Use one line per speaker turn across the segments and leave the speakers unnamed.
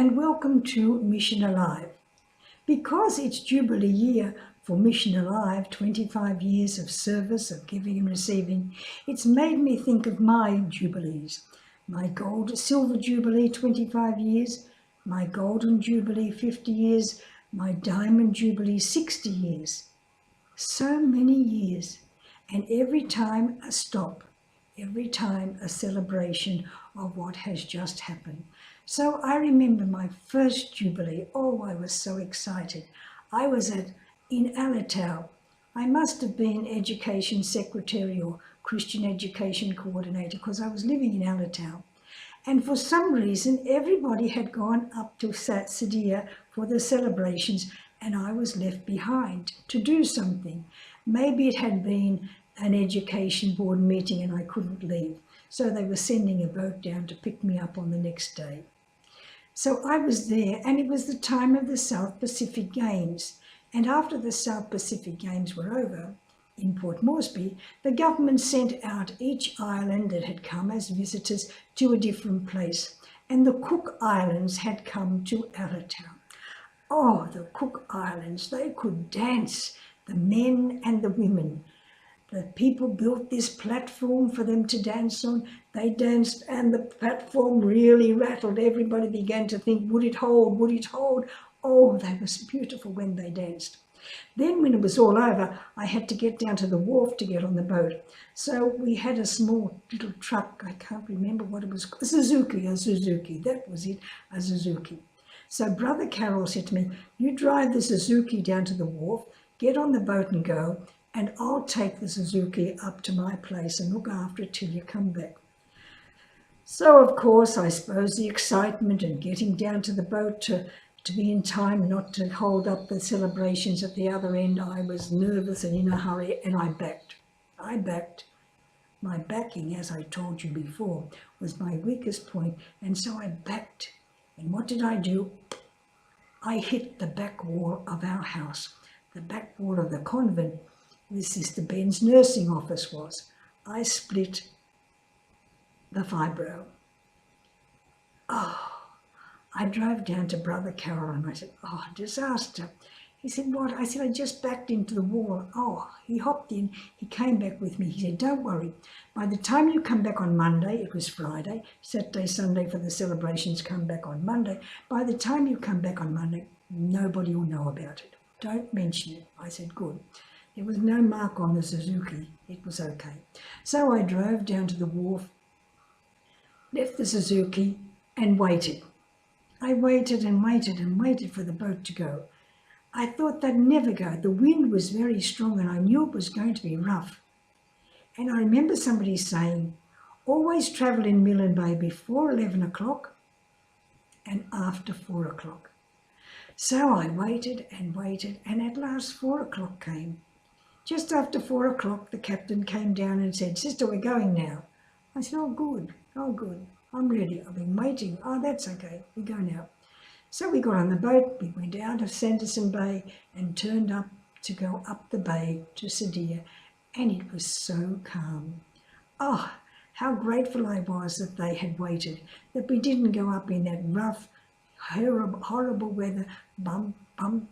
and welcome to Mission Alive. Because it's Jubilee year for Mission Alive, 25 years of service, of giving and receiving, it's made me think of my Jubilees. My gold, silver Jubilee, 25 years, my golden Jubilee, 50 years, my diamond Jubilee, 60 years. So many years, and every time a stop, every time a celebration of what has just happened. So I remember my first Jubilee. Oh, I was so excited. I was in Alatau. I must have been Education Secretary or Christian Education Coordinator because I was living in Alatau. And for some reason, everybody had gone up to Sideia for the celebrations and I was left behind to do something. Maybe it had been an education board meeting and I couldn't leave. So they were sending a boat down to pick me up on the next day. So I was there, and it was the time of the South Pacific Games. And after the South Pacific Games were over in Port Moresby, the government sent out each island that had come as visitors to a different place. And the Cook Islands had come to Alatau. Oh, the Cook Islands, they could dance, the men and the women. The people built this platform for them to dance on. They danced and the platform really rattled. Everybody began to think, would it hold, would it hold? Oh, they were beautiful when they danced. Then when it was all over, I had to get down to the wharf to get on the boat. So we had a small little truck. I can't remember what it was. A Suzuki, that was it, a Suzuki. So Brother Carol said to me, you drive the Suzuki down to the wharf, get on the boat and go, and I'll take the Suzuki up to my place and look after it till you come back. So, of course, I suppose the excitement and getting down to the boat to be in time not to hold up the celebrations at the other end, I was nervous and in a hurry, and I backed. My backing, as I told you before, was my weakest point, and so I backed. And what did I do? I hit the back wall of our house, the back wall of the convent where Sister Ben's nursing office was. I split the fibro. Oh, I drove down to Brother Carol and I said, oh, disaster. He said, what? I said, I just backed into the wall. Oh, he hopped in. He came back with me. He said, don't worry. By the time you come back on Monday, it was Friday, Saturday, Sunday for the celebrations, come back on Monday. By the time you come back on Monday, nobody will know about it. Don't mention it. I said, good. There was no mark on the Suzuki. It was okay. So I drove down to the wharf, left the Suzuki and waited. I waited and waited and waited for the boat to go. I thought they'd never go. The wind was very strong and I knew it was going to be rough. And I remember somebody saying, always travel in Milne Bay before 11 o'clock and after 4 o'clock. So I waited and waited and at last 4 o'clock came. Just after 4 o'clock, the captain came down and said, Sister, we're going now. I said, oh, good. I'm ready. I've been waiting. Oh, that's okay. We go now. So we got on the boat. We went out of Sanderson Bay and turned up to go up the bay to Sideia. And it was so calm. Oh, how grateful I was that they had waited, that we didn't go up in that rough, horrible weather, bump,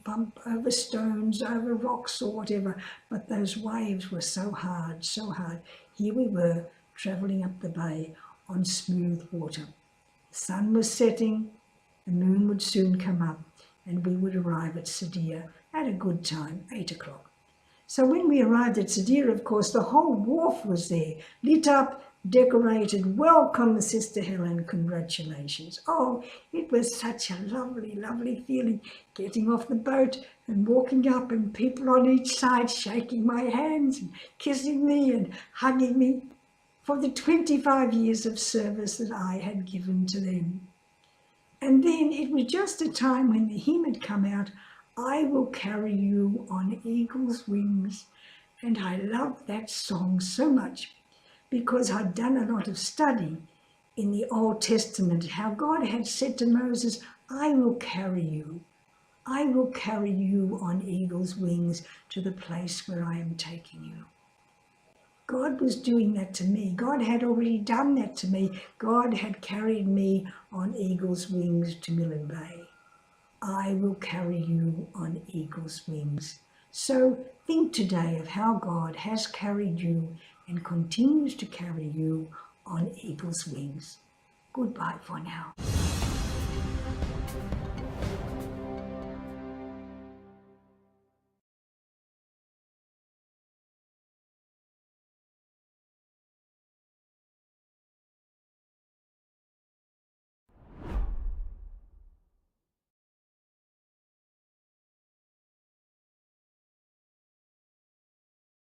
bump, over stones, over rocks or whatever. But those waves were so hard, so hard. Here we were travelling up the bay on smooth water. The sun was setting, the moon would soon come up, and we would arrive at Sideia at a good time, 8 o'clock. So when we arrived at Sideia, of course, the whole wharf was there, lit up, decorated. Welcome, Sister Helen, congratulations. Oh, it was such a lovely, lovely feeling, getting off the boat and walking up and people on each side shaking my hands and kissing me and hugging me for the 25 years of service that I had given to them. And then it was just a time when the hymn had come out, I will carry you on eagle's wings. And I loved that song so much because I'd done a lot of study in the Old Testament, how God had said to Moses, I will carry you. I will carry you on eagle's wings to the place where I am taking you. God was doing that to me. God had already done that to me. God had carried me on eagle's wings to Millen Bay. I will carry you on eagle's wings. So think today of how God has carried you and continues to carry you on eagle's wings. Goodbye for now.